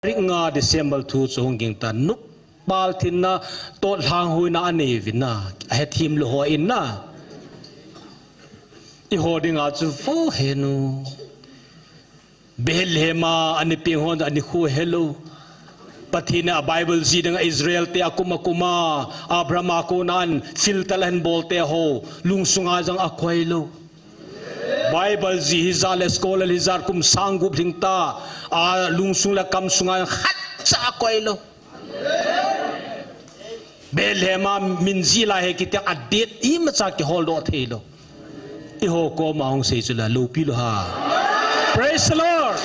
ริงาดิเซมเบลทูสงกิงตานุปบาลทินนะโตทางหุยนาอันนี้วินนะเฮทีมโลหัวอินนะอีหัวดิ่งอาจูโฟเฮนูเบลเฮมาอันนี้เพียงหัวอันนี้คู่เฮโลปะทีน่ะไบเบิลจีดังอิสราเอลเตะกุมากุมาอับรามาโคนันฟิลตะเลนโบลเตะโฮลุงสุงอาจังอควายโลไบเบิลจีฮิซาเลสโกลฮิซาร์คุมสังกุบทิงตาลุงสุงละคำสุงอาฮัตจะอควายโลเบลเฮมามินซีลาเฮกิตอัดเด็ดอีมาจากที่ฮอลโลเทโลอีโฮโกมาองเซจุลาลูปิโลฮา Praise the Lord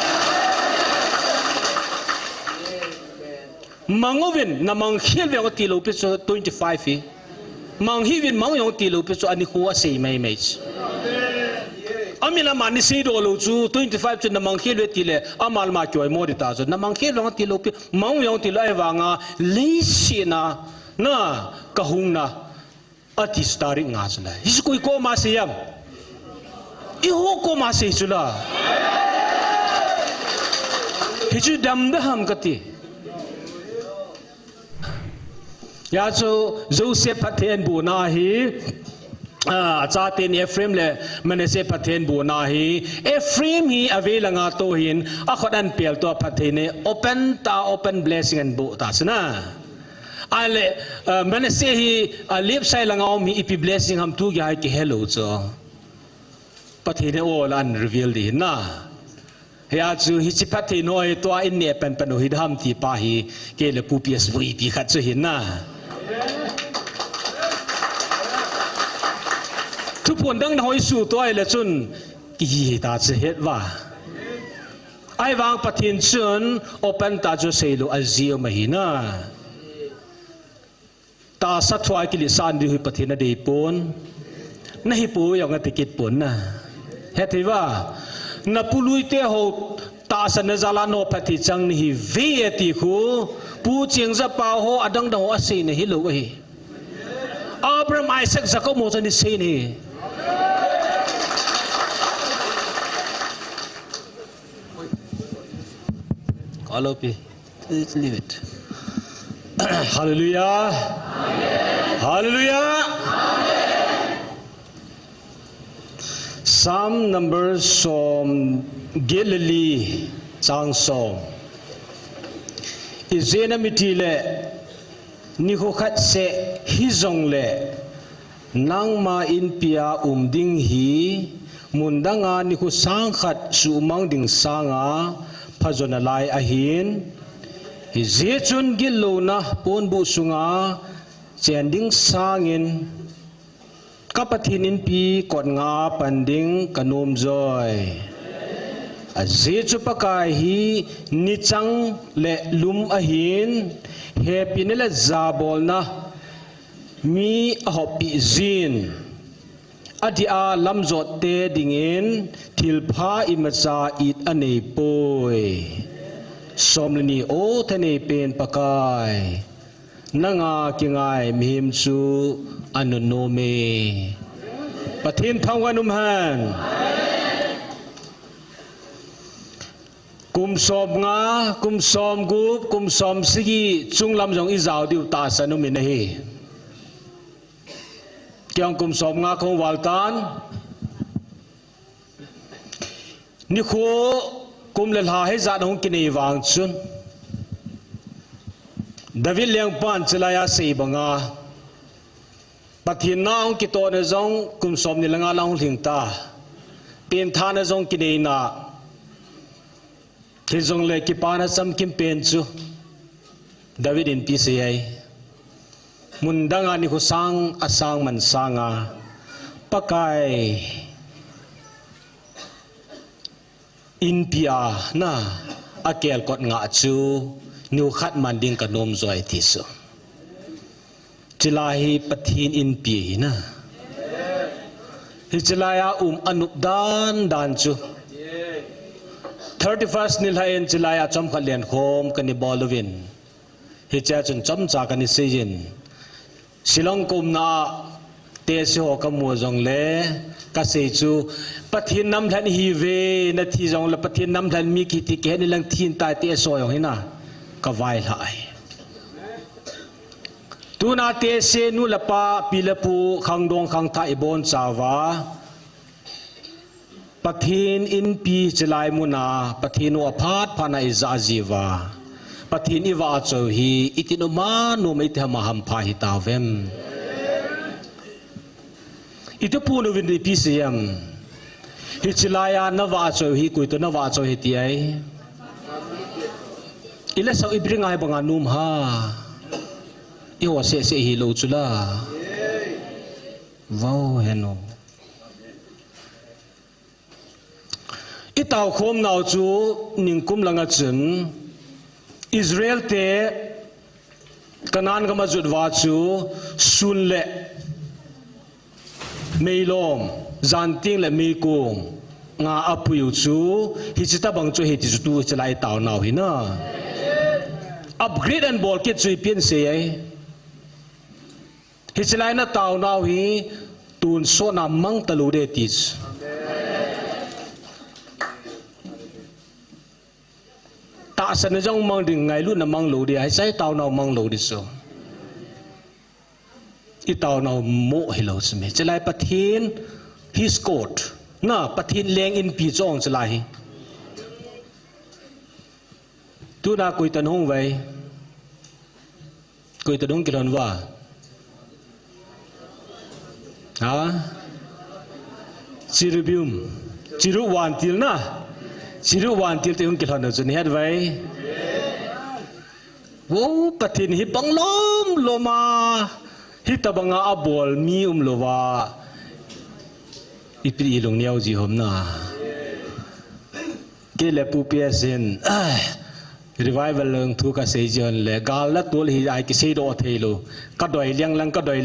Mangovin na manghil yang tilo piso 25 fi manghivin mang yang tilo piso ani huwa sei mai mai amila mani sei do lo chu 25 chu na manghil we tile amal ma kyoi modita so na manghil yang tilo pi mang yang tilo ai wanga leisina na kahung na ati stari nga sala hiskoi ko ma seyam iho ko ma sei chula hichu dam da ham kati ya so Joseph Pathen bu na hi cha ten Ephraim le Manasseh Pathen bu na hi Ephraim hi avelanga to hin akhodan pel to Pathen ne open blessing and bu ta sana ale Manasseh hi lip sai langa mi ipi blessing ham tu ga ki hello cho Pathen ne all an reveal di na ya chu hi chi Pathen noi to in ne pen pen hi dham ti pa hi ke le pu ps vui pi khat chu hin naทุกคนดังหอยสู่ตัวไอ้ละจุนกี่ตาจะเห็นว่าไอ้วางปฏิญชนโอเปนตาจะเซลูอาเซียมาหินาตาสัตว์ไอ้กิลิสานดีหุปฏิญนาดีปนนั่นฮิปูอย่างติกิจปนนะเหตุว่านับปุลุยเตหตาสันจาลานโอปฏิจังนี่เวียติคูปูเจียงจะป่าโหอดังดังอาศัยนี่ฮิโลเออับราฮัมไอแซคจะก็โมจันนี่เซนี่Hallelujah. Leave it. Hallelujah. Hallelujah. Psalm number Psalm Galilee Sang Song. Izena mitile nikhokat se hizong le nang ma in pia ding hi mundanga nikhu sangkhat sumang ding sanga Pazonalai ahin hizechun gilona ponbu sunga chending sangin kapatinin pi kot nga panding kanum joy azechu pakai hi nichang le lum ahin hepinela zabol na mi hopi zin adia lamzot te dingin tilpha imacha it anei poi somlani o thane pen pakai nanga kingai mihim chu anunome pathin thangwanum han kum som nga kum som gup kum som sigi chunglam jong izau diu ta sanum in hi kyang kum som nga khong waltan ni kho kum le la he za dong kinei wang chun David leng pan chelaya sei banga pathin naung ki to ne jong kum som ni langa lang hling ta pen tha na jong kinei na ke jong le ki pa na sam kim pen chu David in PCI mundanga ni kusang asang mansanga pakai inpia na akel kot nga chu nu khat manding kanom zoi tiso chilahi pathin inpi na hichlaya anup dan chu 31st nilhain chilaya chom khalian khom kani bolovin hicha chun chom cha kani sejin Silong kum na teso kamu jong le kaseju pathin nam than hi ve na thi jong la pathin nam than mi ki ti ke ni lang thin tai te so yong hina ka vai lai tu na te se nu lapa pilapu khang dong khang tha ibon chawa pathin in pi chelai muna pathin wa phat phana iza jiwa pathin iwa cho hi itinoma no mai ta ma ham pha hi tawem itu pu no vin pi siam hi chelaya na wa cho hi kui to na wa cho hi ti ai ila sau ibring ai banga num ha iwa se hi lo chula wow heno itau khom nau chu ningkum langa chun Israel te kanan ga majud wa chu sun le meilom zanting le meikum nga apuyu chu hi chita bang chu he ti tu chalai taw nau hi na upgrade and ball kit chui pian se ai hi chalai na taw nau hi tun so na mang talu de ti ta san jong mang ding ngai lu na mang lo di ai sai taw nau mang lo di so i taw nau mo hi lo sme chalai pathin he scored na pathin leng in pi chong chalai tu na koi tan hong vai koi tan hong kilon wa ha chirubium chiru wan til na chiru wan til te hong kilon chun het vai wo pathin hi banglom loma hi tabanga abol mi lowa ipri ilong niaw ji hom na ke le pu piasin revival leng thu ka sei jon le gal la tul hi ai ki sei do thelo ka doi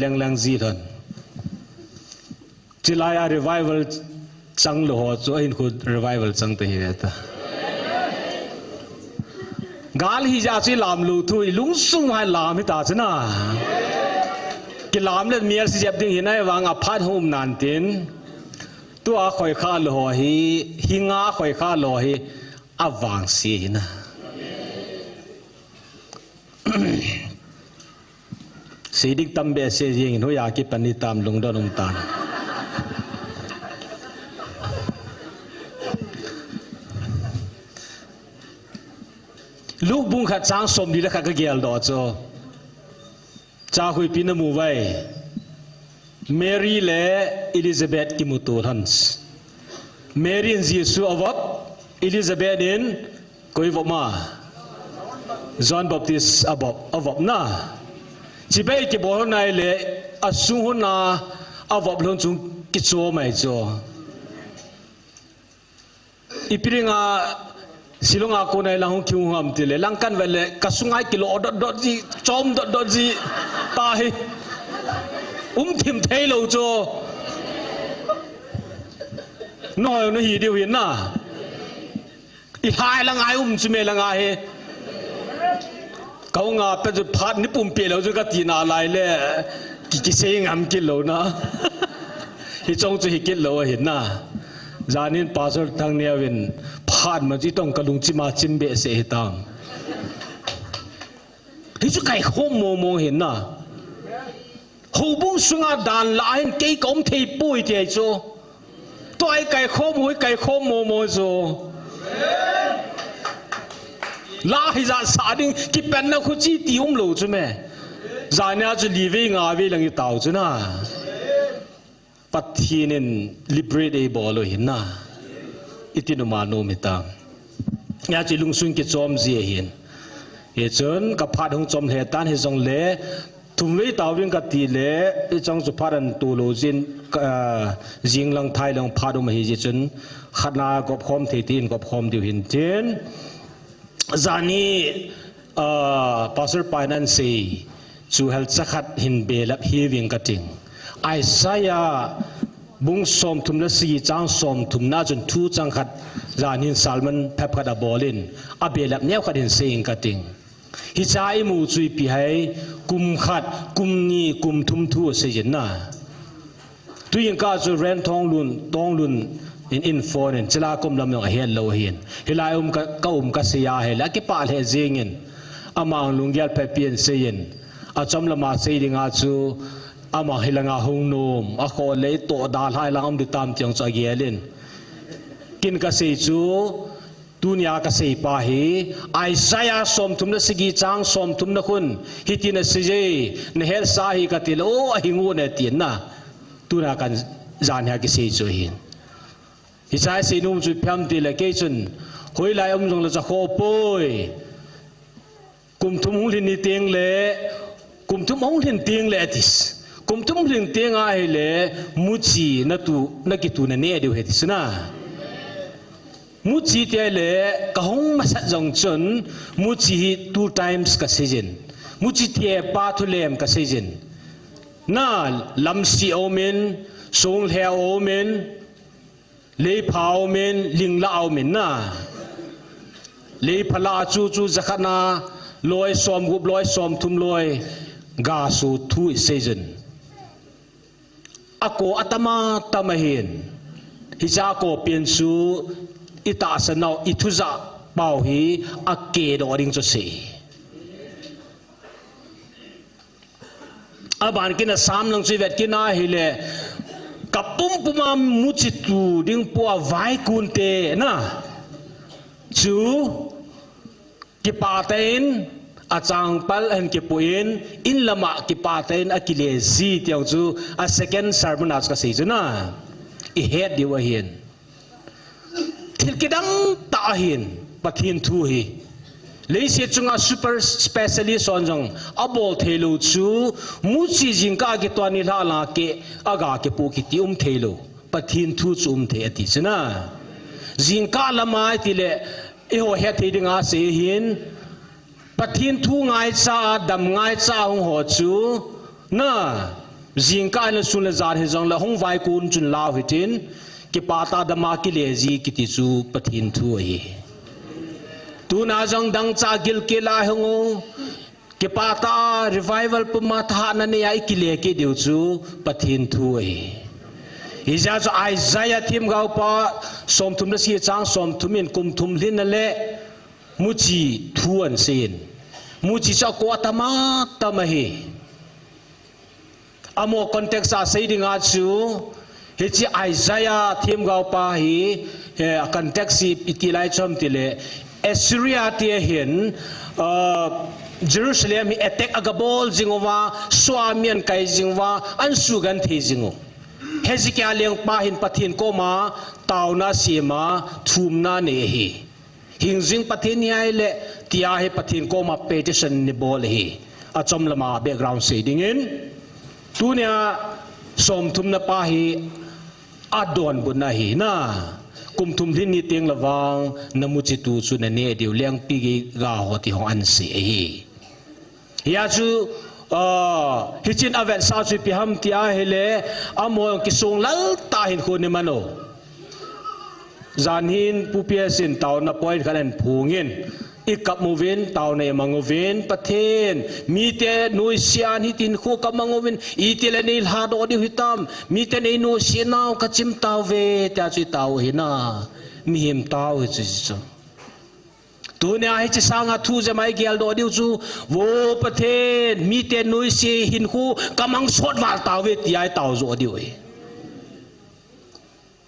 leng lang ji thon chilaya revival chang lo ho cho in khud revival chang te hi ta gal hi ja chi lam lu thu lung sung hai lam hi ta chana ki lam le mier si jep ding hi nai wang a phat hum nan tin tu a khoi kha lo hi hinga khoi kha lo hi awang si na sidik tambe se jing no ya ki pani tam lung do nung tanลูกบุ้งขัดช้างสมดีแล้วขัดก็เกี่ยวดอจ้าจ้าคุยปีนมูไว้เมรี่และอิลิซาเบธกิมุตูฮันส์เมรี่นจีสูอวบอิลิซาเบธอินกุยวมาจอห์นบัพติสอวบนะจีเบย์กิบอลนายเล่อสุหุนาอวบลงจุงกิโจไม่จ้าอีปีงาsilong aku nai lang kiu ngam tile langkan wele kasungai kilo dot ji chom dot ji tai thim thei lo cho noi no hi diu hin na i hai lang ai chme lang ai he kau nga pe ju phat ni pum pe lo ju ka ti na lai le ki se ngam ki lo na hi chong chu hi ki lo hin na zanin pastor thang nia win phat ma ji tong kalung chi ma chin be se tang hi chu kai khom mo hin na ho bung sunga dan la hin ke kom thei pui te cho toi kai khom mo zo la hi za sa ding ki pen na khu chi ti lo chu me zania chu li ve nga ve lang i taw chu na pathinin liberate bolo hin na itinuma no mita ya chi lungsung ki chom ji hin e chon ka phat hong chom he tan he jong le thumwei tawing ka ti le e chang chu pharan tu lo jin jing lang thai lang phadum hi ji chun khana gop khom the tin gop khom diu hin chen zani pastor finance chu hel chakhat hin belap hi wing ka ting Isaiah bung som thum na si chang som thum na chun thu chang khat zanin salman phep khat a bolin a belap neu khat hin seing ka ting hi chai mu chui pi hai kum khat kum ni kum thum thu se yin na tu yin ka chu ren tong lun in phone in chila kum lam no a hian lo hin hilai ka ka sia he la ki pa he jingin อามาลุงเกียรไปเปลี่ยนเสียนอาจำละมาเสียดิงอาจูอามาฮิลังอาหงนมอาขอเลยโตดาลายลังอมดิตามเจียงจากเยลินกินกษจูดุนยากษปาฮีไอซายาสมทุมนัสกีจางสมทุมนักคุณฮิตินัสเจนเฮลสาฮีกติโลอหิงูเนตีนนะตุนากันจานฮากษจูหินฮิซายสีนุ่มจุดพิมติเลเกจุนหอยลายอมจงละจะขอป่วยกุมทุมหงลินเตียงเล่กุมทุมหงลินเตียงเล่ติสกุมทุมลินเตียงอาเล่มุจีนักิตูนเนเดียวเฮติสนะมุจีเตเล่กะหงมาสัจจงจนมุจี two times กะเซจินมุจีเตปาทุเลมกะเซจินน่าลำซีโอเมนสงเฮโอเมนเลพาวเมนลิงลาวเมนน่าเลพลาจูจักนาลอยสอมกุบลอยสอมทุมลอยกาสูทุยเซจินอโกอัตมาตามเห็นฮิจาโกเปลี่ยนสูอิตาสนาวอิทุจะเป่าฮีอักเกดอริงจุสีอาบานกินสามลังชีวิตกินอาฮิเลกับปุ่มปุ่มมุจิตูดิ้งปัวไว้กุนเตนะจูกิปาเตนอาจารย์พัลเห็นกิปุยนอินละมากิปาเตนอากิเลซีเตียวจูอา second sermon อาจก็สิจูนะอีเฮ็ดดีว่าเห็นทิลกิดังตาเห็นปะทินทูฮีเลยเสียจงอา super specialist สอนจงอับบอลเทลูจูมุจิจิงกากิตัวนิลาลาเกอากาเกปูกิติเทลูปะทินทูจูเทอติชนะจิงกาละมาติเลเอโหเฮติดิงอาเสียหินปะทินทูง่ายจ้าดำง่ายจ้าหงหัวจูนะจิงกาละสุนละจาร์เฮจงละหงไวกุนจุนลาวหิตินกิปาตาดมากิเลจีกิติจูปะทินทูเอตูน่าจังดังจากกิลกิลาหงกิปาตา revival ปุ่มมาทานันเนี่ยกิเลกิเดียวจูปะทินทูเอฮิจาจูไอซายาทีมเขาปะสมทุมนัสีจางสมทุมินกุมทุมลินนั่นแหละมุจีทวนเสียนมุจีเจ้ากวาตมาตามเฮอโมคอนเท็กซ์อาศัยดิ่งอาจูฮิจิไอซายาทีมเขาปะฮีคอนเท็กซ์อิติไลชมติเลเอสเรียที่เห็นเยรูซาเล็มมีเอเทคอักบอลจิงว่าสวามีนไกจิงว่าอันสุกันที่จิงเฮซิกิอาเลียงปาหินปะทินโกมาตาวนาเสียมาทุมนาเนฮีหิงจิงปะทินยัยเละที่อาเฮปะทินโกมาเปติชันนิบอลฮีอาจอมละมาแบ็กกราวด์เสียดิ่งตัวเนี้ยสมทุมนาปาฮีอาดอนบุญนาฮีนะกุมทุมลินนี่เตียงละวังนมุจิตูสุนันเนเดียวเลี้ยงปีกกาหอที่ของอันเสียยาจูฮิจินอเวสาจุพิฮัมที่อาเฮเลอโมยกิสงลัลตาหินคนนิมันโอจานหินผู้เพียสินเต่านับปอยคะแนนพูงินอีกกับมูวินเต่าในมังวินประเทศมีแต่นุยเซียนฮิตินคู่กับมังวินอีเตเลนิลฮาโดดิหิตามมีแต่ในนุยเซียนเอากัจิมเต่าเวแต่จุดเต่าหินามีหิมเต่าจุดจ้ะตัวนี้ให้จะสร้างทูจะไม่เกี่ยวโดดิวจูโวประเทศมีแต่นุยเซียหินคู่กำลังสดว่าเต่าเวที่ไอเต่าโจดิว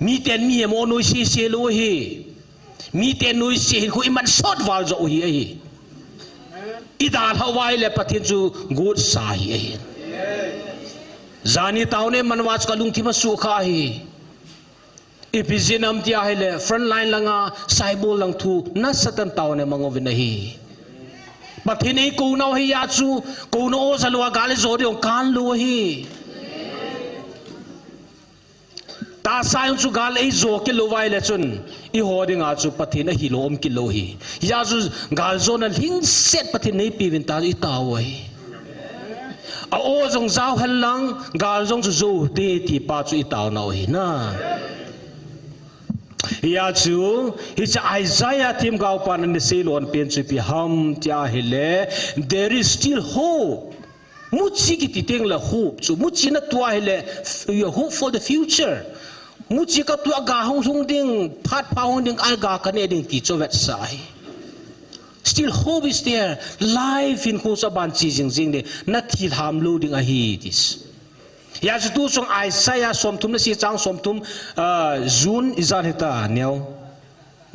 มีแต่มีโมนุยเซียเซลุฮีมีแต่นุยเสียคุยมันสดวาลจะอุยอีดาลฮาวายเลปะทินจูกูดสายจานิตาวเนี่ยมันวัดกลุงที่มาสุขาฮีอีพิจินัมที่อาเลฟรอนไลน์ลังอาไซบูลังทูนัสตันตาวเนี่ยมังวินฮีปะทินไอกูนาวฮียาจูกูนโอสลัวกาลิโซดิองการลัวฮีตาสายจุกาลไอโจกิโลไวเลจุนอีหัวดิ่งอาจูปะทินฮิโลอมกิโลฮียาจูกาลโซนัลหิงเซตปะทินในปีวินตาอีตาไว้อาโอจงเจ้าฮัลลังกาลจงจูเดติปาจูอีตาหน่อยนะยาจูฮิจไอซายาทีมกาวปานันเซลอนเป็นจุพิฮัมที่อาเฮเล there is still hope มุจิกิติเต็งละ hope จูมุจินัตัวเฮเล hope for the futureมุจิกับตัวกาหงดิ่งพัดพาหงดิ่งไอกากันเองที่จะเวทสาย still hope is there life in khu sa ban chi jing jing de na thi tham lu ding a hi this ya chu tu song Isaiah som thum na si chang som thum June izat heta neo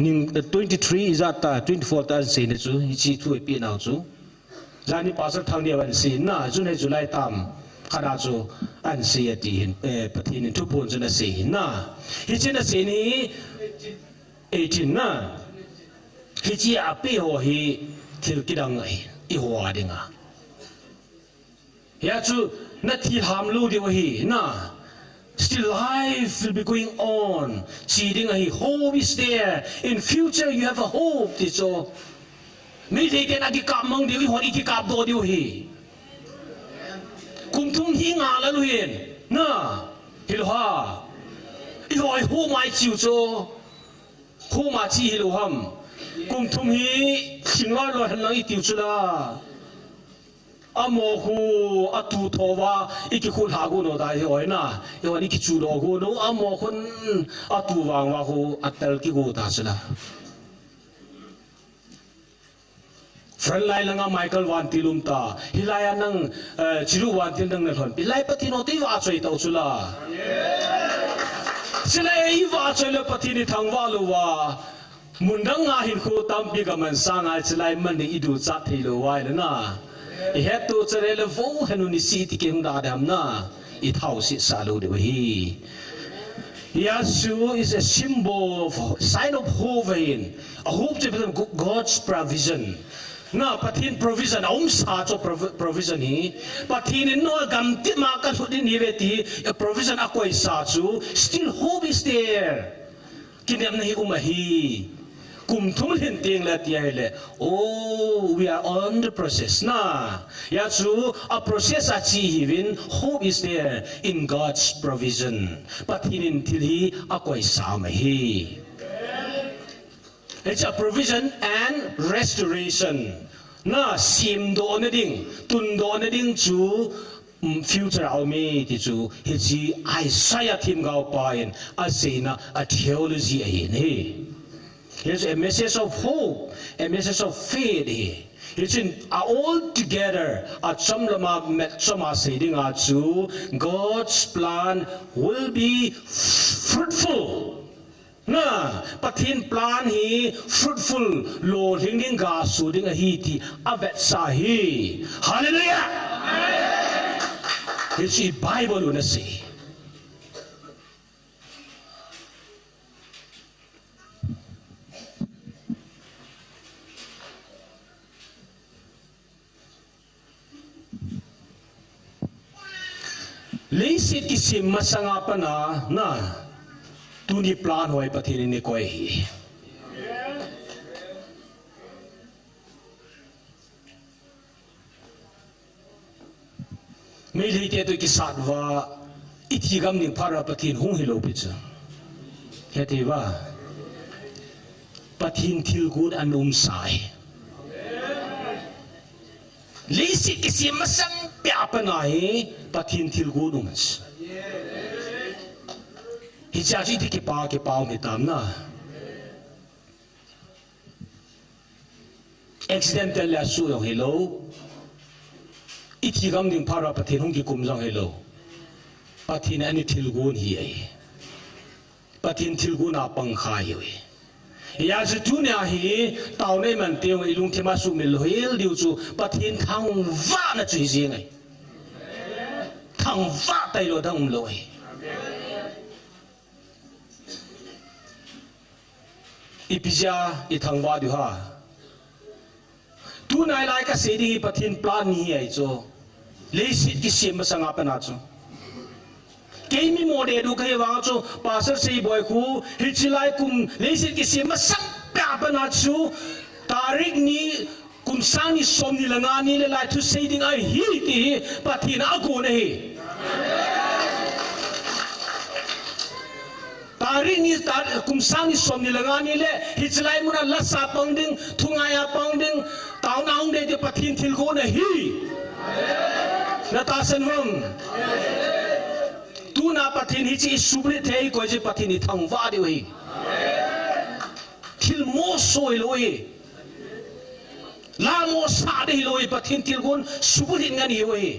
ning 23 izat ta 24 ta se ne chu chi thu pi naw chu jani pasal thang dia wan si na June July tam khana chu an si ati hin pathin thu pon chu na se na hi chen na se ni 18 na hi chi a pe ho hi thil kidang ai I ho dinga ya chu na thi ham lu di wa hi na still life will be going on chi dinga hi hope is there in future you have a hope ti so mi le den adi ka mong di ho I ki ka do di hi kum thung hi nga la lu hin na hi lo ha I ho ho mai chiu cho ho ma chi hi lo ham kum thum hi sinwa lo han nang I tiu chu la amo hu atu thowa iki khul ha gu no da hoi na yo ni ki chu lo gu no amo khun atu wang wa hu atal ki gu ta chula friend lai langa Michael wan tilum ta hilaya nang chiru wan til nang na thon pilai patino ti wa choi tau chula sila ei wa choi le patini thangwa lo wa mundang nga hin khu tam bi ga man sang ai chilai man ni idu cha thei lo wai le na I had to tell the full Henry City King Dadamna. It house it salu de hi. Yasu is a symbol of sign of hope in a hope to become God's provision. Na patin provision sa cho provision hi patin no gam ti ma ka thudin hi veti a provision akoi sa chu still hope is there. Kinem na hi umahi. Kum thum hin ting la tia le oh we are on the process na ya chu a process a chi hivin hope is there in God's provision but in till he akoi sa ma hi it's a provision and restoration na sim do na ding tun do na ding chu future au me ti chu hi chi Isaiah thim gao pa in a seina a theology a hin he Here's a message of hope, a message of faith here. It's in all together at some saying God's plan will be fruitful. Na patin plan hi fruitful lo ringing ga su ding a hiti avet sahi. Hallelujah. It's the Bible una say. Leisit isim masanga pa na tuni plan hoy pathin ni koi hi me leite to ki satwa itigam ning para pathin hung hilo picha heti wa pathin thil good anum sai Leisit isim masang pya pa na hi pathin thil gu numas hi chaji ti ki pa mi tam na accidental la su yo hello iti gam ding para pathin hung ki kum jang hello pathin ani thil gu hi ai pathin thil gu na pang kha hi ya zu tu nya hi taw nei man teu I lung thema su mil hil diu chu pathin thang va na chui ji ngai thang va tai lo dang loi ipija I thang va du ha tu nai lai ka se di pathin plan ni ai cho le sit ki sim sanga pa na cho Kami mo de du kay wang cho pasal say boy ku hichilai kum lesit ki sim sang pa pa na chu tarik ni kum sang ni som ni langa ni le lai tu say ding ai hi ti patin ako na hi tarik ni kum sang ni som ni langa ni le hichilai mo na lasa pang ding thungaya pang ding tao naung de ti patin thil ko na hi na tasan hum tu na pathin hi chi subri thei ko je pathin ni thang wa de hi thil mo soi loi ลาโมซาได้ลอยปะทินทิลกุนสุบุรินกันอยู่เอง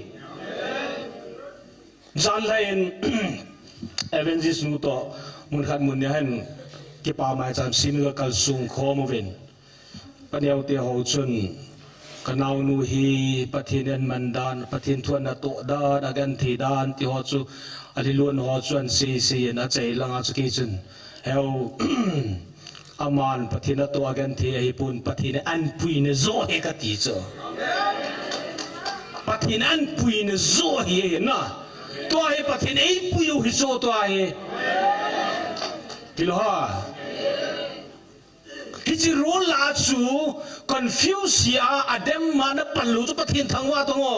จันไลน์เอเวนจิสนุโตมุนขัดมุนเนี่ยเห็นเก็บปาไม้จำซิมก็กัลซุงโคมวินปัญญาเตียหอจุนกันเอาหนูฮีปะทินมันดานปะทินทวนโตดานอากันทีดานที่หอจุอริลุนหอจุนซีนะใจลังอาจุกิจุนเฮลอามันปะทินโตอากันทีไอปุ่นปะทินอันปุยเนโซเฮกติเจอปะทินอันปุยเนโซเฮนะตัวเฮปะทินไอปุยฮิโซตัวเฮกิโลฮะฮิจิโรลาจูคอนฟิวเซียอเดมมานะปัลลุตุปะทินทั้งว่าทั้งว่า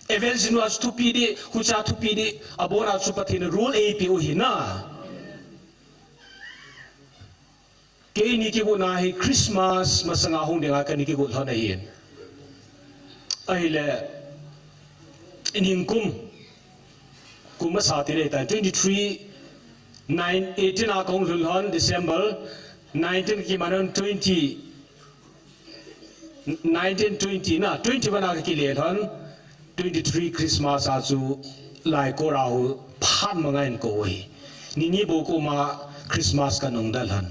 เอเวนซินัวสตูปีดีคุชาตูปีดีอาโบราชุปะทินรูลเอพีโอหินะเกนี่กิโกนาฮีคริสต์มาสมาสังอาหงเดียงกันนี่กิโกท่านี้เองไอ้เล่อินิงกุมมาสาธิตเลยแต่18 อากงลุลฮัน December 19กี่มัน1920นะ20วันอากิเลทัน23 คริสต์มาสอาจูไลโกราหูผ่านมาไงน์โกยนี่บุกุมาคริสต์มาสกันนงดัลฮัน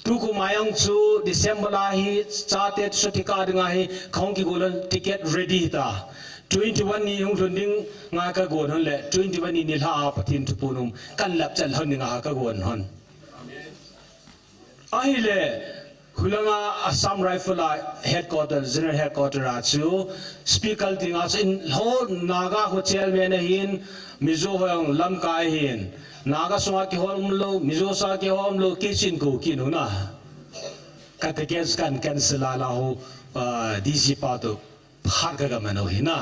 ทุกคนมายังจู December ลาฮีจัดเต็มสุดที่การดึงให้เขาคิดว่าติเกต ready ตา21นี้ยงรุ่นดิ้งงากระโกนฮันแหละ21นี้นิลาปะทินทุปุนุมกันหลับจัลฮันงากระโกนฮันไอ้เล่คุลังอาซัมไรเฟิลเฮดคอร์เตอร์ general headquarter อาจูสปีกติงอาจินโหนากาโฮเทลเมนหินมิโซฮงลำกายหินนากาสวากิฮอมโลมิโซสากิฮอมโลคิชินกูกินุนะกัตเกสกันแคนเซลาลาหูดีซีปาตุพาร์กกันมันโอหินะ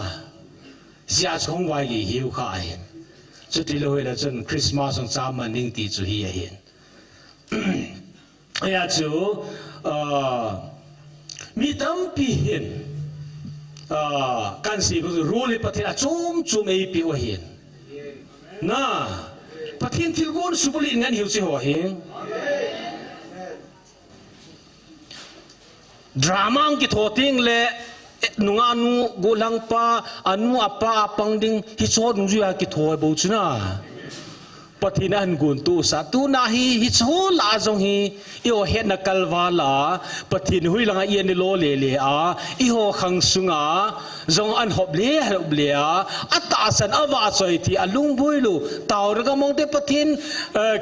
เสียชงไว้กี่หิวข้าเห็นจุดที่เราเห็นจนคริสต์มาสของจามันนิ่งตีจุฮีเห็นไอ้จูมีตั้มปีเห็นกันสิก็รู้เลยประเทศจุ่มเอพีโอเห็นนะประเทศที่กูนสุบลินงั้นหิวสิหัวเห็นดราม่ากิโทติงเล่นุงานูกุลังปาอนุอัปปาปังดิงฮิโซนุจุยากิโทไอบูชนะปะทินันกุนตุสัตุนาฮีฮิโซลาจงฮีอีโอเฮนักลวาลาปะทินหุยลังเอียนโลเลเลอาอีโอขังสุงาจงอันหอบเลียอัตตาสันอวาสอยที่อลุงบุยลูตาวรกมองเตปะทิน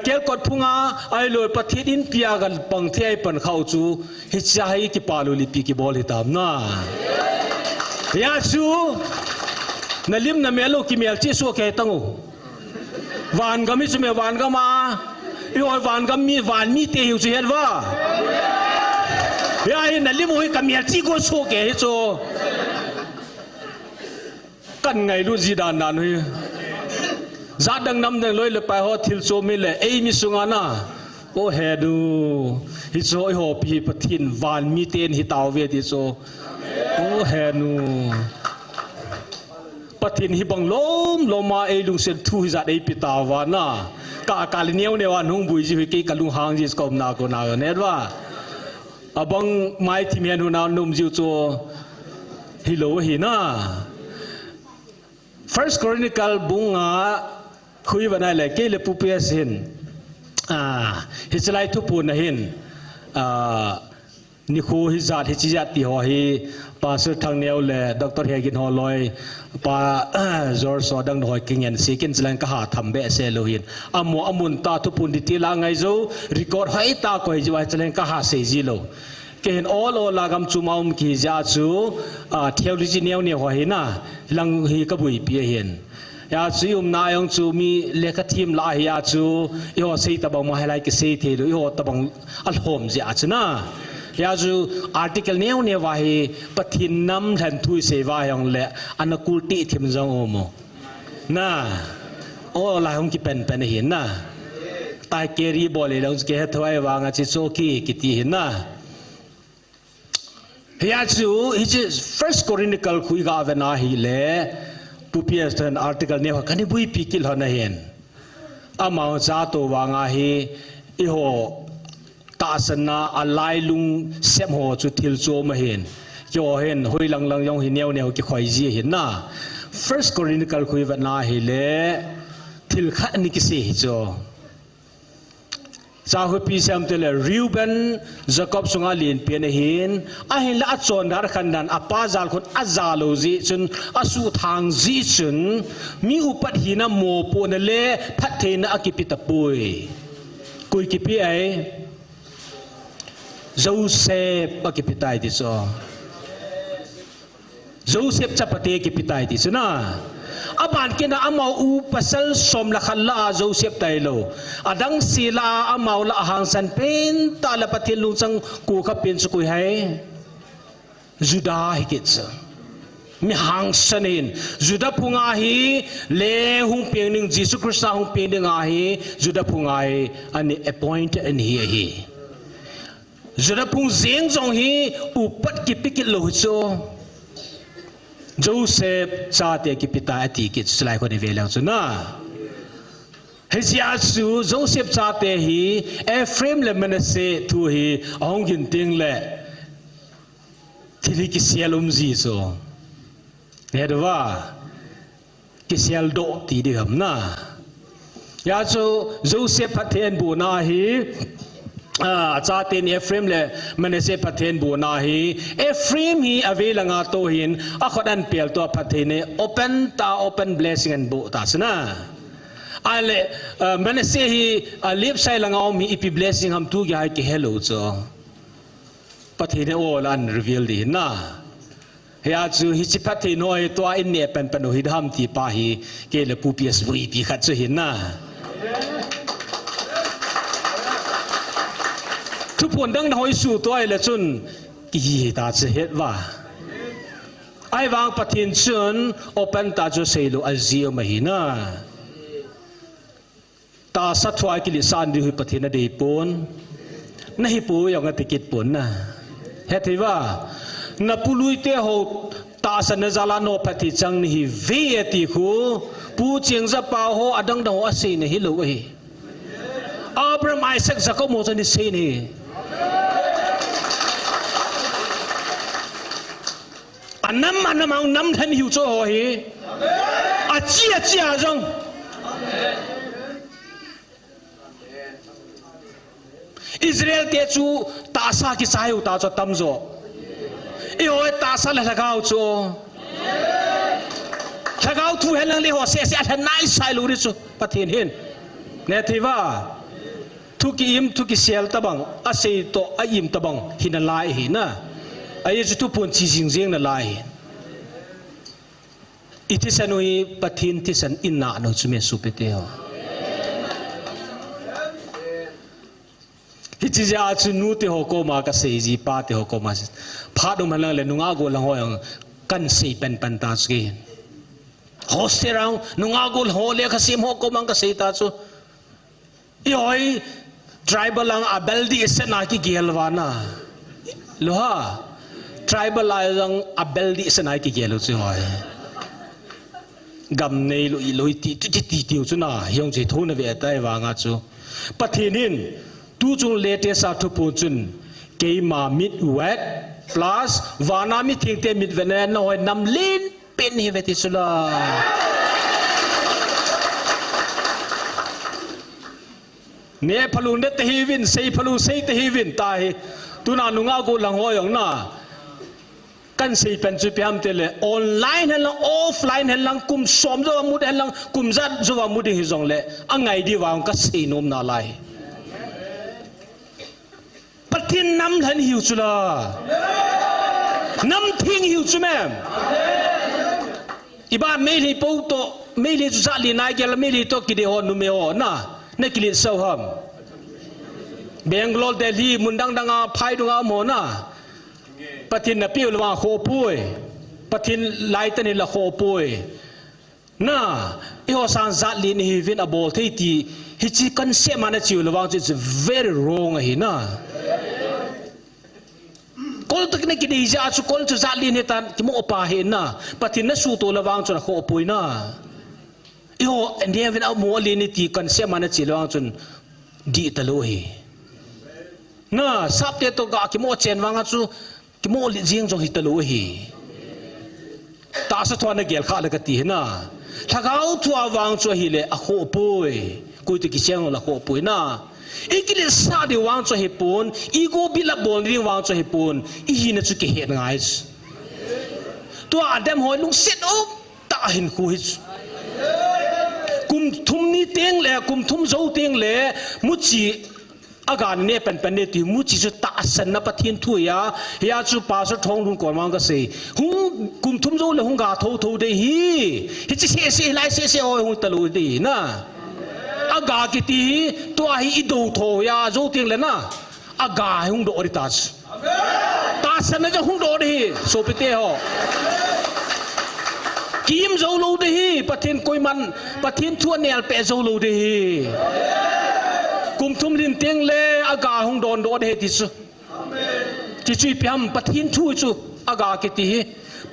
เกลกอดพุงาไอโลปะทินอินเปียกันปังเทไอปันเข้าจูฮิจาฮีกิปาลุลิปีกิบอลิตามนายาชูนั่นลิมนั่นเมลูกิเมลที่สัวเกตังวานก็มิสเมวานก็มาอีโอวานก็มีวานมีเตหิวสิเห็นว่ายาเห็นนั่นลิมโอ้ยกับเมลที่ก็สัวเกหิโซกันไงรู้จีดานนั่นเฮ้ยจัดดังน้ำดังลอยเลยไปหอทิลโซมิเลเอมิสุงานะโอเฮดูฮิโซไอโฮปีปะทินวานมีเตนฮิตาวเวดิโซโอ้เฮนูปะทินฮิบังลมมาเอลุงเซนทูฮิจัดเอปิตาวานะกาลิเนียวเนวันหงบุยจิวิกิกาลุงหางจิสกอมนาโกนาเนดว่าบังไม้ที่เมียนหุนานุมจิวโจฮิโลฮินะ First Chronicle บุงาคุยวันไหนเลยเกลปุเปียสินฮิจไลทุปูนหินนิคูฮิจัดฮิจิจัดที่หัวฮีป้าสุดทางเนียวเลยดร.เฮกินฮอลอยป้าจอร์สอดังหน่อยกินเงินสิกินแสดงก็หาทำเบสเซลหินอามุนตาทุปูนดิติลาไงจูรีคอร์ดให้ตาก็ให้จีว่าแสดงก็หาเซจิโลเกณฑ์ออลลากำจุมากิจาจูเที่ยวดิจิเนียวเนี่ยหัวหินลังฮีกบุยเปียหินยาจูนายองจูมีเลขาทีมลายาจูอีหัวเซตบังมาให้ไลค์เซตเดอีหัวตบังอัลโฮมจีอาชนะยาจูอาร์ติเคิลเนี่ยว่าให้ปะทินน้ำแทนทุยเสวาอย่างเละอันนักกุลติทิมจังโอโมน่ะโอ้ลายของกิเป็นเห็นน่ะตายเกรีบอลเลยเราจะเกิดถวายวางอาชิโซกีกิติเห็นน่ะยาจูฮิจิ First Chronicle คุยกับเวนาฮิเล่ผู้เพียรสตันอาร์ติเคิลเนี่ยว่ากันนี่บุยพิกิลหันเห็น amau cha to wanga hi I ho ta sana alai lung sem ho chu thil cho ma hin yo hen hoi lang lang yong hi neu ki khoi ji hin na First Chronicle khui va na hi le thil kha ni ki se hi cho cha hu pi sam te le Reuben Jacob sunga lin pe na hin a hin la chon dar khan dan apa zal khut azalo ji chun asu thang ji chun mi upat hi na mo po na le phat the na akipita pui kui ki pi ai Joseph akipitai ti so Joseph chapate kipitai ti suna aban kina amau u pasal som la khalla Joseph tailo adang sila amau la hang san pen ta la patil lung sang ku ka pin su kui hai Judah hikits mi hang sanin Judah punga hi le hung ping ning Jesus Christ hung ping ding a hi Judah punga hi ani appoint an hi Judah pung zeng jong hi upat ki pikit lo cho Joseph cha te ki pita ati ki slai ko ni velang chu na Hesia su Joseph cha te hi Ephraim le Manasseh thu hi ong gin ting le thili ki sialum ji so ne dwa ki sial do ti di ham na ya so Joseph pathen bu na hi cha ten Ephraim le Manasseh pathen bu na hi Ephraim hi avelanga to hin a khodan pel to pathene open blessing and bu ta sana ale Manasseh hi lip sai langau mi ipi blessing ham tu gi hai ki hello cho pathene all an reveal di na ya chu hi chi pathe noi to in ne pen pen hi dham ti pa hi ke le pu ps vui pi khat chu hin naทุกคนดังหอยสู่ตัวไอ้ละจุนกี่ตาจะเห็นว่าไอ้วางปฏิญชนโอเปนตาจะเซลูอัลเซียมาหินาตาสัตว์ไอ้กิลิสานดีหุปฏิญนาดีปนน่าฮิปูอย่างติกิจปนนะเห็นที่ว่านับปุลุยเตหตาสันจาลานอปฏิจังนี่เวียติคูปูเจียงจะป่าโหอดังดังอาศัยนี่ฮิโลเออับราฮัมไอแซคจะก็โมจันดิเซนี่อันนั้นมันเอาน้ำทันหิวโจ้หอยอาเจียจงอิสราเอลเตจูตาซากิสายอุตาจตั้มโจอีโอตาซาเลทะกาวโจทะกาวทูเฮลังเลหัวเสียทันนายสายลูริโจปะเทียนเห็นเนติว่าทุกิอิมทุกิเซลตะบังอาศัยโตอาอิมตะบังหินลายหินนะไอ้จุดทุพนชีจิงเจียงนั่นลายอิทิสันุยปะทินทิสันอินนาโนจุเมสุเปเตโอฮิจิจาจุนูเตโฮโกมากะเซจีปาเตโฮโกมาพาดุมันลังเลนุงาโกลังหอยกันเซเป็นปันตาสกีโฮสเตรังนุงาโกลโฮเลกะเซมโฮโกมังกะเซตาจุอีหอยtribal lang abeldi isen na ki gelwana loha tribal lang abeldi isen na ki gelo chu hoy gam nei lo loi ti chu na yong je thona ve tai wa nga chu pathinin tu chung lete sa thu pu chun ke ma mit wet plus wana mi thing te mit vena no hoy nam lin pen he veti chulaเนี่ยพลูนเดตฮีวินเซพลูเซตฮีวินตายตุนานุงากูหลังหอยองน่ะกันเซเป็นจุดเปี่ยมเตลออนไลน์เฮลังออฟไลน์เฮลังกุมสมจวมุดเฮลังกุมจัดจวมุดฮิจงเล่อังไงดีวางก็เซนมนาไลปฏินน้ำทันหิวจุลาน้ำทิ้งหิวจุแม่อีบ้านไม่ได้ปูโตไม่ได้จุจัดลีนายเกลไม่ได้โตกิเดฮอนุเมโอน่ะนักกิเลสเศร้าหามเบงโกลเดลีมุนดังดังอาพายดุงอาโมน่ะปฏินนพิวลว่าโคปุยปฏินไลตันิละโคปุยน่ะอีหัวสังจัดลีนฮิวินอบอลที่ที่ฮิจิกันเสมานะจิวลว่าจะ very wrong อ่ะฮิน่ะคนตุกนักกิเลสอาชุคนจะจัดลีนเหตุที่มุอปาเห็นน่ะปฏินนัสูตัวละวางจนโคปุยน่ะ อีโหเนี่ยเป็นเอาหมูลีนี่ตีกันเสียมันจีลวงจนดีตะลุยน่ะสับเตตัวกะกิโมเจนวังจูกิโมลิจิงจงฮิตะลุยตาสะทวนเกลข้าเลยกตีน่ะถ้าเขาทัววังจูฮิเลอะโคปุยกุยตะกิเชียงละโคปุยน่ะอีกิเลสาดิวังจูฮิปุนอีโกบิลบอลดิวังจูฮิปุนอีหินจูกิเหตุง่ายตัวอาดัมหอยลุงเสร็จอุ๊บตาเห็นคุยกุมทุ่มนี่เตียงแหละกุมทุ่มโจเตียงแหละมุจีอาการเนี่ยเป็นเนี่ยที่มุจีจะตาสันนับเทียนถุยยาจูป่าสุดท้องลุงก่อนมังก็เสียหุงกุมทุ่มโจเลยหุงกาทูเดียฮิจิเสียไล่เสียโอ้ยหุงตะลุยดีนะอากากิตีตัวไอ้อิดูโทยาโจเตียงเลยนะอากาหุงโดริตาสตาสันน่ะจะหุงโดดีโซเปเตโฮกิมโจลูดีประเทศกุยมันประเทศทั่วเนี่ยเป็นโจลูดีกุมทุ่มดินเตียงเล่อากาหงโดนโดนเฮติสุจิจุยพิมประเทศทั่วจูอากากิติ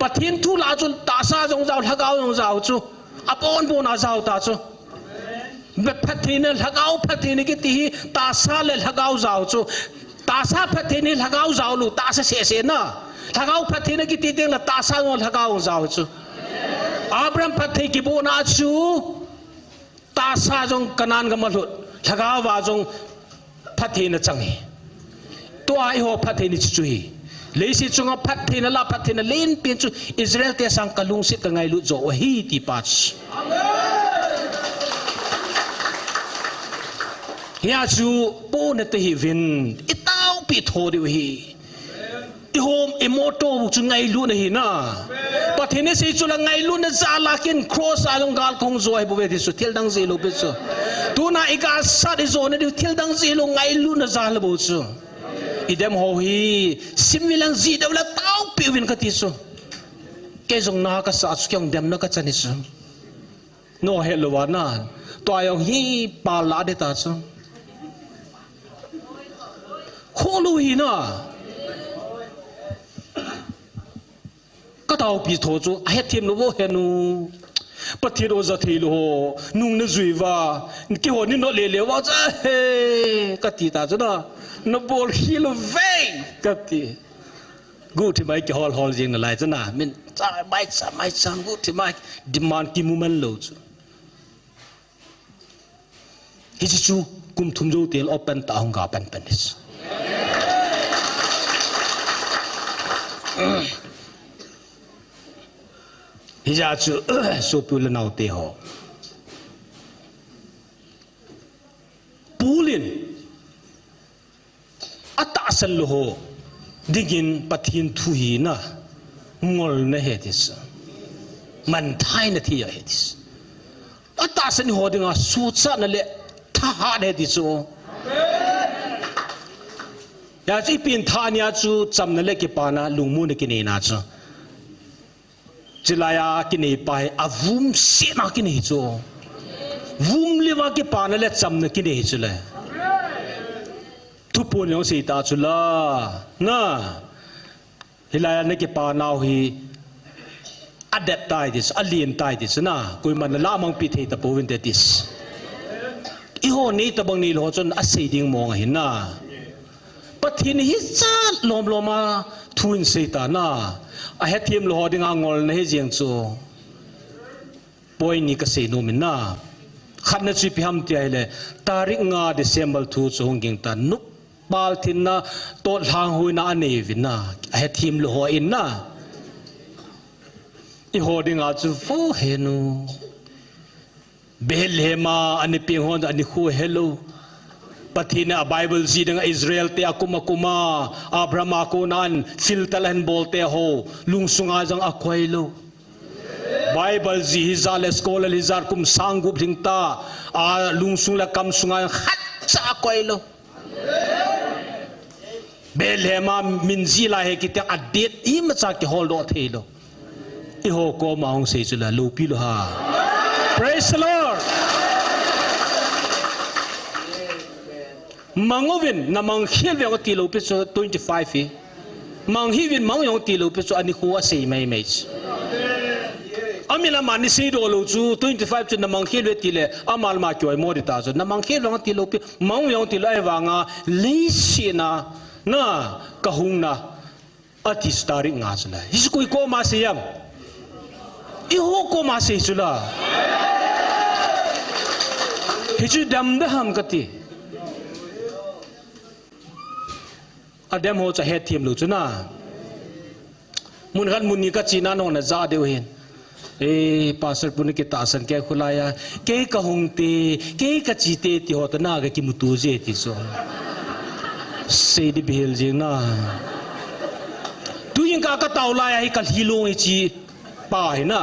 ประเทศทั่วลาจุตาซาจงเจ้าทักเอาจงเจ้าจูอปอนปูนาเจ้าตาจูแบบประเทศเนี่ยทักเอาประเทศนี้กิติตาซาเลยทักเอาเจ้าจูตาซาประเทศนี้ทักเอาเจ้าลูตาซาเสียนะทักเอาประเทศนี้กิติเตียงละตาซาจงทักเอาเจ้าจูอับรามพัทเทกิบูนาจูตาซาจงกันันกำมลุดทักาวาจงพัทเทนจังฮีตัวไอโฮพัทเทนิจุยเลยสิจงพัทเทนละพัทเทนเล่นเปลี่ยนจูอิสราเอลเตสังกลุงสิกังไงลุดโจวฮีติปัสเฮียจูปูนเตฮิวินอิตาวปิดโฮดิวฮีอีโฮมอิโมโตบุกจุไงลุนฮีนะประเทศนี้สิจุลไงลุนจะลากินครอสอาลงกาลคงโจให้บุเวติสุเทลดังซีลูปิสุตัวน่าอีกาสัตย์โจเนี่ยดิเทลดังซีลูไงลุนจะลาบุสุอีเดมโฮฮีซิมิลังซีเดวละต้าปิวินกติสุแกจงน่าก็สัตย์สุขยังเดมนักจันิสุโนเฮลวานาตัวยังฮีปาลาเดตาสุโคลูฮีนะก็เท่าปีโถจูไอ้ทีมโนโวเฮนูปฏิโรจะทีโลนุ่งนจุยว่ากี่คนนี่นอเลเลว่าจะเฮ้กติตาจุนะนบอลฮิโลเวกติกูที่ไม่กี่ฮอลจริงนะไรจุนะมินจะไม่ซ้ำกูที่ไม่ดิมานกิมุมันโลจูฮิจิจูกุมทุ่มจูเตียลอเป็นตาหงกาเป็นนิสฮิจาจูสูบลนเอาเตะหอปูลินอัตตาสันโลหดิกินปะทินทุยนะงอลเนเฮติสมันไทยนาทีเฮติสอัตตาสันโหดิงาสูตรสันเลท่าเฮติสอยากจะปีนท่านี้จูจำนั่นเลกิปานะลุงมูนกินเองนะจูจิลายากินไปอาวุมเสียนักกินหิจูวุมเลวากิปานเลจำนักกินหิจูเลยทุกปุ่นยังสีตาจุลานะฮิลายานักกิปานาฮีอเดปตายดิสอเลียนตายดิสนะกุยมันละมังพิธีตะปูวินเดติสอีโหนี้ตะบังนีโลจนอาศัยดิ่งมองเห็นนะปะทินฮิจัดลมมาทุนสีตานะอาเหตุทีมโลหะดิ่งอ่างอลในเจียงโจป่วยนี่ก็เสียโนมินะขัดนัดจีพิฮัมที่ไอ้เลยตาริกงาเดซเมบลทูจงกิงตานุบาลทินนะโตทางหุยน่าเนวินะอาเหตุทีมโลหะอินนะอีโหดิ่งอาจูโฟเฮนูเบลเฮมาอันนี้เพียงหัวอันนี้คู่เฮลูปฏิเนาไบเบิลจีดังอิสราเอลเตะกุมาอับรามาโคนันฟิลตลันโบลเตะโฮลุงสุงอาจังอควายโลไบเบิลจีฮิซาเลสโกลลิซาร์คุมสังกุบทิงตาลุงสุงละคำสุงอาฮัตจะอควายโลเบลเฮมามินจีลาเฮกิตอัดเด็ดอีมาจากที่ฮอลโลเทโลอีโฮโกมาฮงเซจุลาลูปิโลฮา Praise the Lord Mangovin na manghil yang tilo piso 25 manghivin mang yang tilo piso ani kuwa say may mates อามิลามานิสีโดลูจู25จุดน้ำมังเขียนเวทีเลยอามาลมาจ่วยโมดิตาจุน้ำมังเขียนลองติโลปีมังยองติไลวางาลิชินาน่ากะหุงนาอาทิสตาริงาจุเลยฮิสกุยโกมาเสียมอีโฮโกมาเสียจุละฮิจูดำเดหัมกติอาเดมโฮจะเฮดทีมลูจุนะมุนกันมุนนี่ก็จีน่าโนนะจ้าเดียวเห็นภาษาปุ่นkita asan kaya kulaya kaya kahongte kaya kacite ti hota na kaya kimutuze ti so say di bihel jeng na tu yung kakataw laya hi kalhilong ichi pa hi na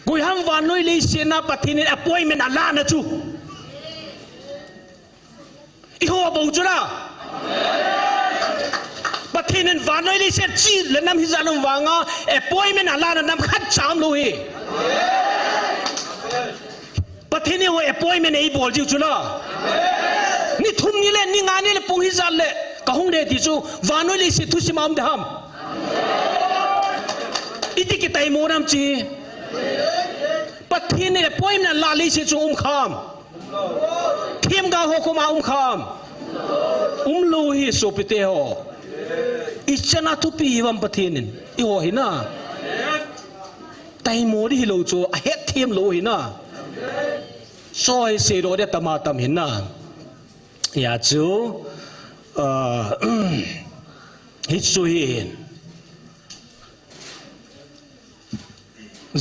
goi ham vanoy le sena patinin appointment ala na chu iho abong chura patinin vanoy li set chi le nam hi zanong wanga appointment ala na nam khat cham lo hi patini ho appointment ei bol jiu chula ni thum ni le ni nga ni le pung hi zal le ka hung de ti chu vanoy li set thu simam de ham iti ki tai mo nam chi patini appointment la li set chu kham thim ga ho ko ma kham lo hi so pite ho ichana tu pi wam pathinin I ho hina tai mo di lo chu a het thim lo hina soi se ro de tama tam hina ya chu hi chu hin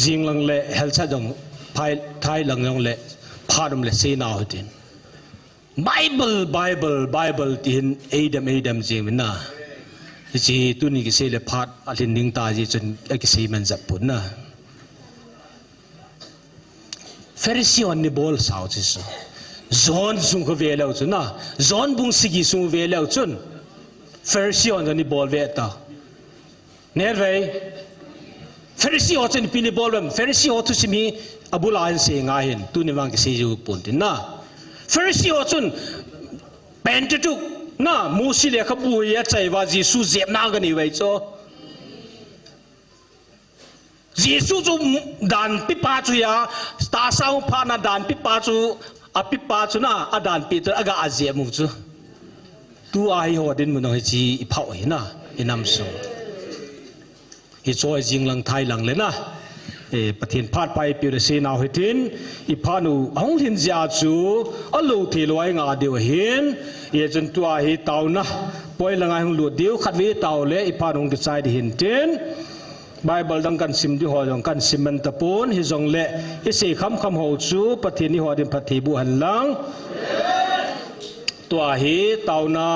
jing lang le hel cha jong phai thai lang jong le phadum le se na hotin bible tin adam jing naจีตุนี่กิเสเลพัดอลินดิงตาจีจนกิเสมันจับปุ่นนะเฟริซีอันนี้บอลสาวจิสจอนซุงเขาเวลเอาจุนนะจอนบุงสิกิซุงเวลเอาจุนเฟริซีอันนี้บอลเวตาเนรเวเฟริซีอันนี้ปีนี้บอลเวมเฟริซีอันทุสิมีอับุลาอินเซงาหินตุนี่วังกิเสจูปุ่นตินนะเฟริซีอันจุนเป็นจุกน่ามูสิเลขบุยใจว่าเยซูเจ็บนากันนี่ไว้จ้ะเยซูจูดันปิปาจูยาตาสาวพานาดันปิปาจูอปิปาจูน่ะอดันปิตรอากาอาเจียมุจูตัวไอหัวดินมันต้องให้จีเผาเห็นนะเห็นน้ำสูฮิโซไอจิงลังไทยลังเลยนะประเทศพาดไปเปลี่ยนเสนาหิตินอีพานุห้องหินจาจูอลูทีลอยงาเดียวเห็นจนตัวหิตาวนะปล่อยละไงหงหลุดเดียวขัดวิตาวเลยอีพานุงกิจายดิหินเต็นไบเบิลดังกันซิมดิหัวดังกันซิมมันตะปูนฮิจงเละฮิเสคำหัวจูประเทศนี้หัวดินประเทศบุหันลังตัวหิตาวนะ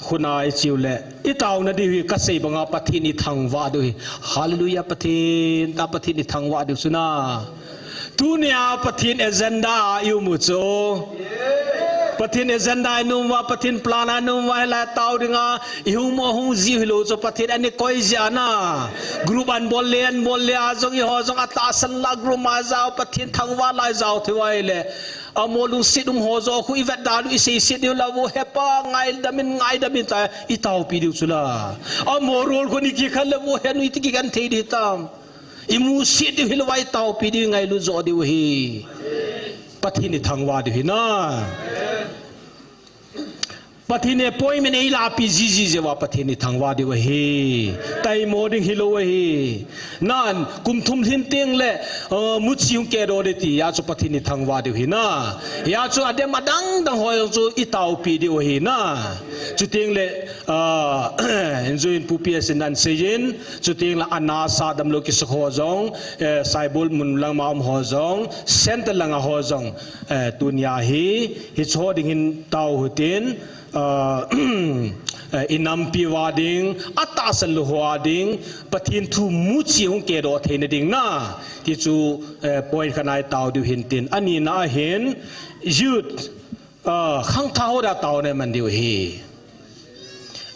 คุณนายจิวเล่อีตาวนาดีวิกัสเซบังอาปฏินิทังวาดุยฮาเลลูยาปฏินตาปฏินิทังวาดุสุนาตุเนียปฏินเอเจนดาอยู่มุโจปฏินเอเจนดานุวาปฏินพลานานุวาลาตาวดิงาอิหุมโฮจิฮิโลโจปฏินอันนี้คอยจานะกรุ๊ปอันบอลเลียนอาจงอีหอจงอัตตาสันลากรุ๊ปมาเจ้าปฏินทังวาลายเจ้าที่ว่าเลยอโมลุสิดุมโฮโจคุยเวดดาลุอิเซซิดิวลาวูเฮปะไงดามินตาอิตาวปีดิวสุลาอโมโรลคนนี้กี่ขันเลวูเฮนุอิติกิกันเทดิตามอิมูสิดิวฮิลวายตาวปีดิวไงลุโจดิวฮีปฏินิทังวาดิวฮีนะปฏิเนปอยมันไอลาปิจีเจว่าปฏินิทังวาดิวฮีไตโมดิงฮิโลวฮีนั่นกุมทุมทินเตียงเล่มุชิงเกโรเดติยาจุปฏินิทังวาดิวฮีนะยาจุอเดมาดังหอยจุอิตาวปีดิวฮีนะจุเตียงเล่จุอินปูปีเอสินันเซยินจุเตียงละอนาซาดัมโลกิสโฮจงไซบุลมุนลังมาอมโฮจงเซนต์ลังโฮจงตุนยาฮีฮิชโฮดิงินตาวหุตินอินัมปีวาดิงอัตตาสันลุฮวาดิงปฏินทูมุชีฮงเกโดเทนดิงนะที่จูปอยขนายเตาดูเห็นตินอันนี้น่าเห็นยืดข้างเท้าดาเตาเนี่ยมันเดียวเฮ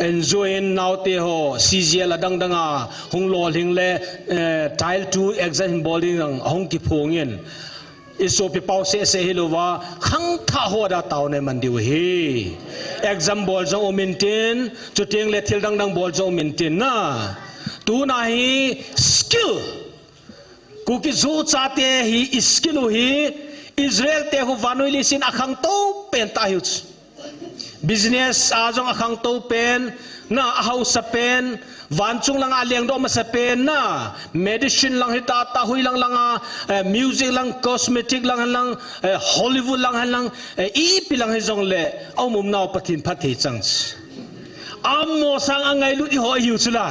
enjoy now te ho CGL adang danga hong lo ling le tile 2 exam bowling hong ki phongin iso pi pau se hilowa khang tha ho da taw ne man diu hi exam bol jo maintain chu teng le thil dang bol jo maintain na tu na hi skill ku ki zo cha te hi skill hi Israel te hu vanoi li sin akhang to pen ta hu business ajong akhang to pen na house sa pen vanchung lang aliang do ma sa pen na medicine lang hita ta hui lang music lang cosmetic lang Hollywood lang ipi lang hizong le au mum naw pathin phathi changs ammo sang angai lu i ho yu chula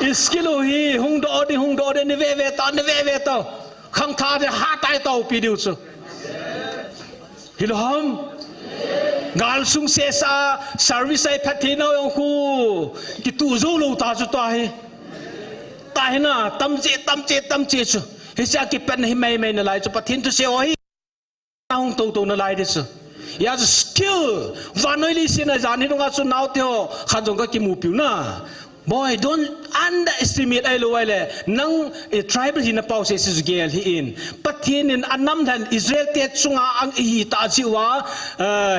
iskilo hi hung do de ne ve to khang tha de ha tai to pi diu chu hilom gal sung se sa service ai phathino yong khu ki tu zo lo ta chu ta hi na tam che chu he sa ki pen hi mai na lai chu pathin tu se oi hung to na lai de chu ya chu skill vanoi li sin na jan hi nga chu naw teo khan jong ka ki mu piu na boy don't underestimate ai lo le nang tribal hin na pau se su gel hi in pathin in anam than Israel te chunga ang hi ta chi wa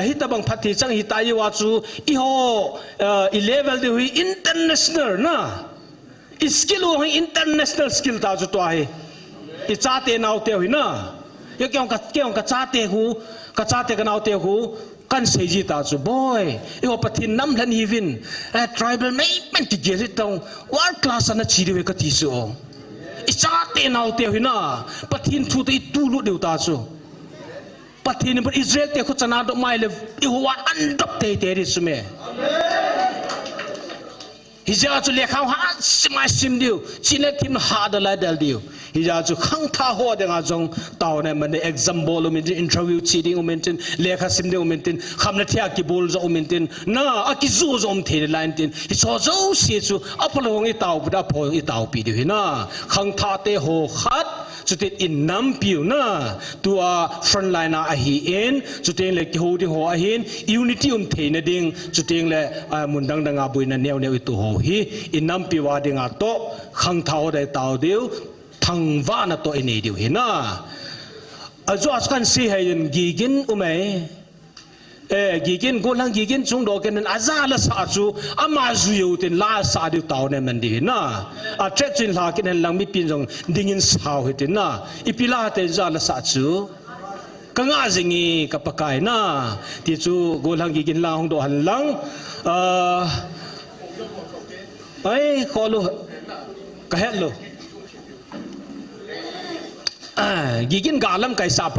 hi ta bang phathi chang hi ta yi wa chu i ho i level de hui international na skill ho international skill ta chu to hi i cha te naw te hui na ye kyong ka cha te hu ka naw te hu kan seji ta chu boy i ho pathin nam hlan hi vin tribal mai man ti ge tong world class na chi de ka ti su i cha te naw te hui na pathin thu te tu lu deu ta chu pathin but Israel te khu chana do mai le i ho wa andop te ri su me hija chu le khang ha sim diu chile tim ha da la dal diu hija chu khang tha ho de nga jong taw ne man exam bol min interview cheating umentin lekha sim de umentin khamna thia ki bol zo umentin na aki zo zo um the line tin hi so zo se chu apolo ngi taw buda pho i taw pi de na khang tha te ho khat chuti in nam piu na tua front line a hi in chuti le ki ho di ho a hin unity the na ding chuti le mundang danga buina new tu ho hi in nam pi wa ding a to khang tha ho dai taw diu thang va na to ini diu hi na azo askan si hayin gigin umai gigin golang gigin chung do ken azala sa chu ama zu yu tin la sa diu taw ne man di na a trechin la ken lang mi pin jong dingin sao hitin na ipila te za la sa chu kanga zingi kapakai na ti chu golang gigin la hong do han lang ai kholu ka hello gigin galam kai sa